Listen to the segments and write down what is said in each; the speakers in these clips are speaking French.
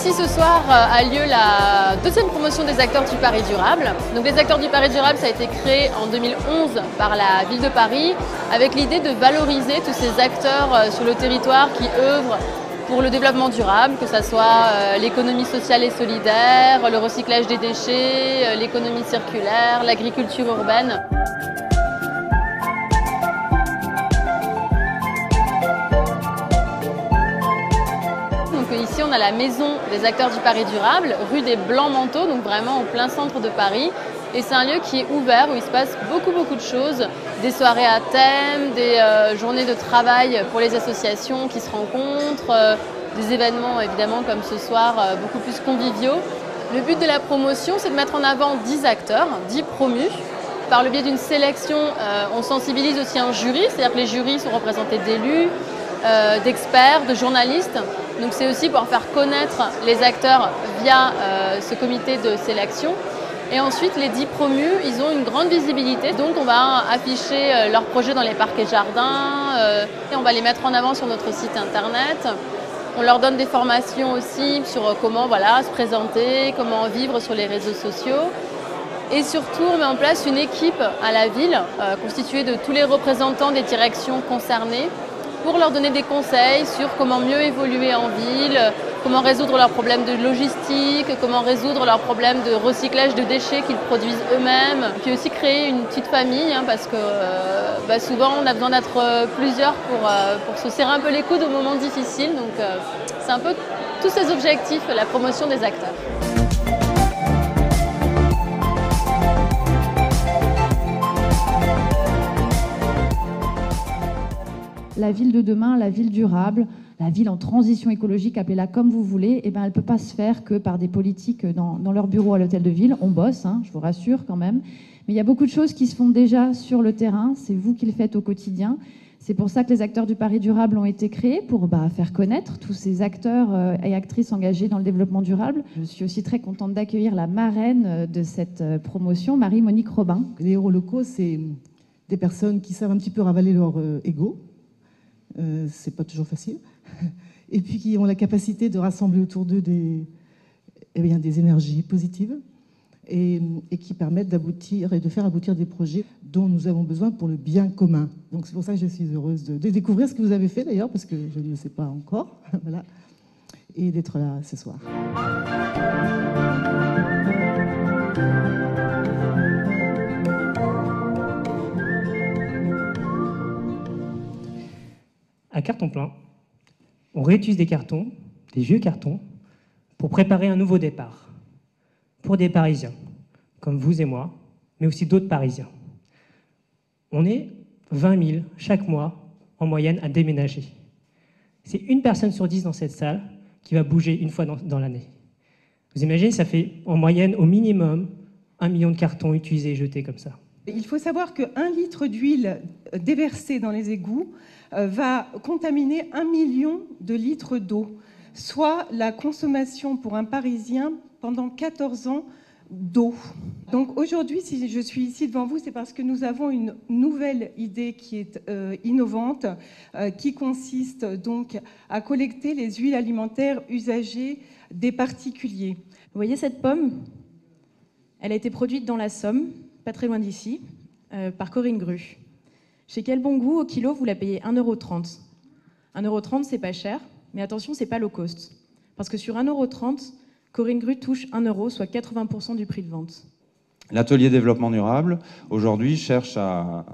Ici ce soir a lieu la deuxième promotion des acteurs du Paris durable. Donc les acteurs du Paris durable, ça a été créé en 2011 par la ville de Paris avec l'idée de valoriser tous ces acteurs sur le territoire qui œuvrent pour le développement durable, que ce soit l'économie sociale et solidaire, le recyclage des déchets, l'économie circulaire, l'agriculture urbaine. Ici, on a la maison des acteurs du Paris durable, rue des Blancs-Manteaux, donc vraiment en plein centre de Paris. Et c'est un lieu qui est ouvert, où il se passe beaucoup de choses. Des soirées à thème, des journées de travail pour les associations qui se rencontrent, des événements évidemment comme ce soir, beaucoup plus conviviaux. Le but de la promotion, c'est de mettre en avant 10 acteurs, 10 promus. Par le biais d'une sélection, on sensibilise aussi un jury, c'est-à-dire que les jurys sont représentés d'élus, d'experts, de journalistes. Donc c'est aussi pour faire connaître les acteurs via ce comité de sélection. Et ensuite, les 10 promus, ils ont une grande visibilité. Donc on va afficher leurs projets dans les parcs et jardins et on va les mettre en avant sur notre site internet. On leur donne des formations aussi sur comment se présenter, comment vivre sur les réseaux sociaux. Et surtout, on met en place une équipe à la ville constituée de tous les représentants des directions concernées pour leur donner des conseils sur comment mieux évoluer en ville, comment résoudre leurs problèmes de logistique, comment résoudre leurs problèmes de recyclage de déchets qu'ils produisent eux-mêmes. Puis aussi créer une petite famille, parce que souvent on a besoin d'être plusieurs pour se serrer un peu les coudes au moment difficile. Donc c'est un peu tous ces objectifs, la promotion des acteurs. La ville de demain, la ville durable, la ville en transition écologique, appelez-la comme vous voulez, elle ne peut pas se faire que par des politiques dans leur bureau à l'hôtel de ville. On bosse, je vous rassure quand même. Mais il y a beaucoup de choses qui se font déjà sur le terrain. C'est vous qui le faites au quotidien. C'est pour ça que les acteurs du Paris durable ont été créés, pour faire connaître tous ces acteurs et actrices engagés dans le développement durable. Je suis aussi très contente d'accueillir la marraine de cette promotion, Marie-Monique Robin. Les héros locaux, c'est des personnes qui savent un petit peu ravaler leur ego. C'est pas toujours facile, et puis qui ont la capacité de rassembler autour d'eux des énergies positives et qui permettent d'aboutir et de faire aboutir des projets dont nous avons besoin pour le bien commun. Donc c'est pour ça que je suis heureuse de découvrir ce que vous avez fait d'ailleurs, parce que je ne le sais pas encore, voilà, et d'être là ce soir. À carton plein, on réutilise des cartons, des vieux cartons, pour préparer un nouveau départ, pour des Parisiens, comme vous et moi, mais aussi d'autres Parisiens. On est 20 000 chaque mois, en moyenne, à déménager. C'est une personne sur 10 dans cette salle qui va bouger une fois dans l'année. Vous imaginez, ça fait en moyenne, au minimum, 1 million de cartons utilisés et jetés comme ça. Il faut savoir qu'1 litre d'huile déversée dans les égouts va contaminer 1 million de litres d'eau, soit la consommation pour un Parisien pendant 14 ans d'eau. Donc aujourd'hui, si je suis ici devant vous, c'est parce que nous avons une nouvelle idée qui est innovante, qui consiste donc à collecter les huiles alimentaires usagées des particuliers. Vous voyez cette pomme ? Elle a été produite dans la Somme, pas très loin d'ici, par Corinne Gru. Chez Quel Bon Goût, au kilo, vous la payez 1,30 €. 1,30 €, c'est pas cher, mais attention, c'est pas low cost. Parce que sur 1,30 €, Corinne Gru touche 1 €, soit 80% du prix de vente. L'atelier développement durable, aujourd'hui, cherche à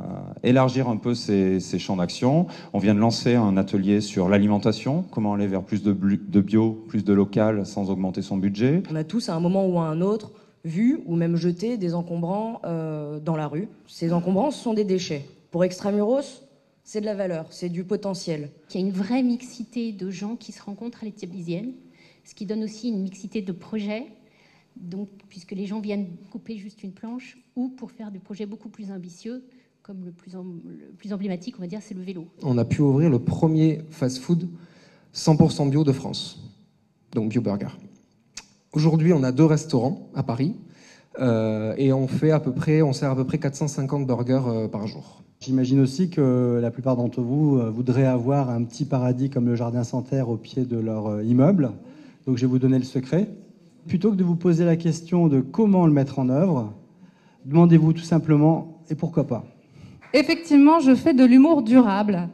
élargir un peu ses champs d'action. On vient de lancer un atelier sur l'alimentation, comment aller vers plus de bio, plus de local, sans augmenter son budget. On a tous, à un moment ou à un autre, vu ou même jeté des encombrants dans la rue. Ces encombrants, ce sont des déchets. Pour Extramuros, c'est de la valeur, c'est du potentiel. Il y a une vraie mixité de gens qui se rencontrent à l'Établisienne, ce qui donne aussi une mixité de projets, donc, puisque les gens viennent couper juste une planche, ou pour faire des projets beaucoup plus ambitieux, comme le plus emblématique, on va dire, c'est le vélo. On a pu ouvrir le premier fast-food 100% bio de France, donc Bio Burger. Aujourd'hui, on a 2 restaurants à Paris, et on sert à peu près 450 burgers par jour. J'imagine aussi que la plupart d'entre vous voudraient avoir un petit paradis comme le Jardin Santerre au pied de leur immeuble. Donc je vais vous donner le secret. Plutôt que de vous poser la question de comment le mettre en œuvre, demandez-vous tout simplement « et pourquoi pas ?» Effectivement, je fais de l'humour durable.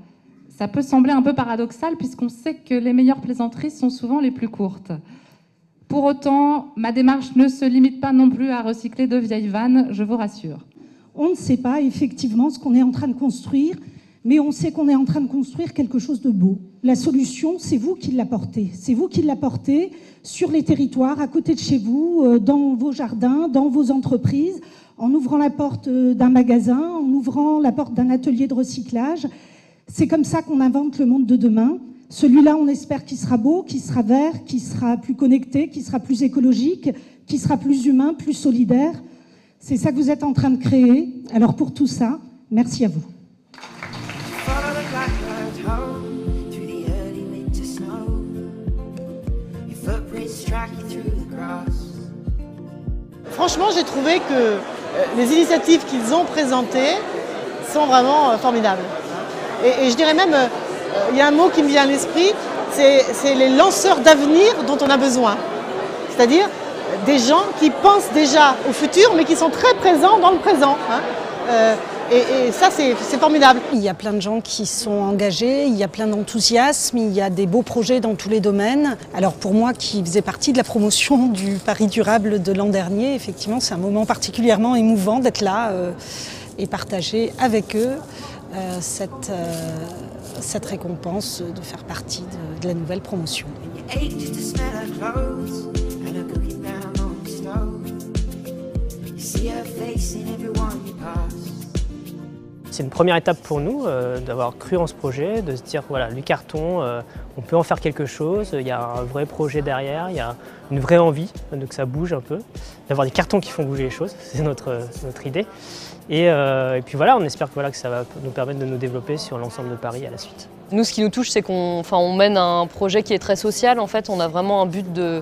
Ça peut sembler un peu paradoxal puisqu'on sait que les meilleures plaisanteries sont souvent les plus courtes. Pour autant, ma démarche ne se limite pas non plus à recycler de vieilles vannes, je vous rassure. On ne sait pas effectivement ce qu'on est en train de construire, mais on sait qu'on est en train de construire quelque chose de beau. La solution, c'est vous qui l'apportez. C'est vous qui l'apportez sur les territoires, à côté de chez vous, dans vos jardins, dans vos entreprises, en ouvrant la porte d'un magasin, en ouvrant la porte d'un atelier de recyclage. C'est comme ça qu'on invente le monde de demain. Celui-là, on espère qu'il sera beau, qu'il sera vert, qu'il sera plus connecté, qu'il sera plus écologique, qu'il sera plus humain, plus solidaire. C'est ça que vous êtes en train de créer. Alors pour tout ça, merci à vous. Franchement, j'ai trouvé que les initiatives qu'ils ont présentées sont vraiment formidables. Et je dirais même, il y a un mot qui me vient à l'esprit, c'est les lanceurs d'avenir dont on a besoin. C'est-à-dire des gens qui pensent déjà au futur, mais qui sont très présents dans le présent. Et ça, c'est formidable. Il y a plein de gens qui sont engagés, il y a plein d'enthousiasme, il y a des beaux projets dans tous les domaines. Alors pour moi, qui faisais partie de la promotion du Paris durable de l'an dernier, effectivement, c'est un moment particulièrement émouvant d'être là et partager avec eux cette récompense de faire partie de la nouvelle promotion. C'est une première étape pour nous d'avoir cru en ce projet, de se dire voilà, le carton, on peut en faire quelque chose, il y a un vrai projet derrière, il y a une vraie envie que ça bouge un peu, d'avoir des cartons qui font bouger les choses, c'est notre idée. Et puis voilà, on espère que ça va nous permettre de nous développer sur l'ensemble de Paris à la suite. Nous, ce qui nous touche, c'est qu'on mène un projet qui est très social. En fait, on a vraiment un but de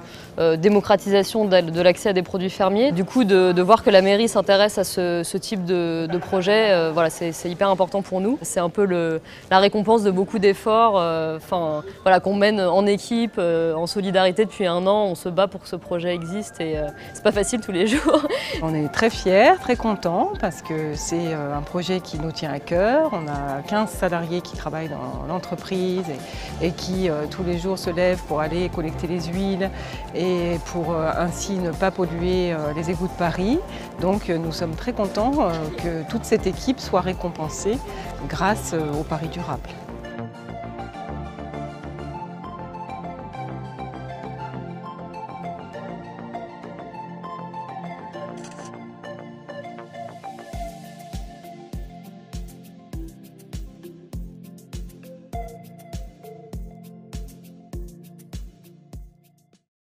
démocratisation de l'accès à des produits fermiers. Du coup, de voir que la mairie s'intéresse à ce type de projet, voilà, c'est hyper important pour nous. C'est un peu la récompense de beaucoup d'efforts voilà, qu'on mène en équipe, en solidarité depuis 1 an. On se bat pour que ce projet existe et c'est pas facile tous les jours. On est très fiers, très contents parce que c'est un projet qui nous tient à cœur. On a 15 salariés qui travaillent dans l'entreprise et qui tous les jours se lèvent pour aller collecter les huiles et pour ainsi ne pas polluer les égouts de Paris. Donc nous sommes très contents que toute cette équipe soit récompensée grâce au Paris durable.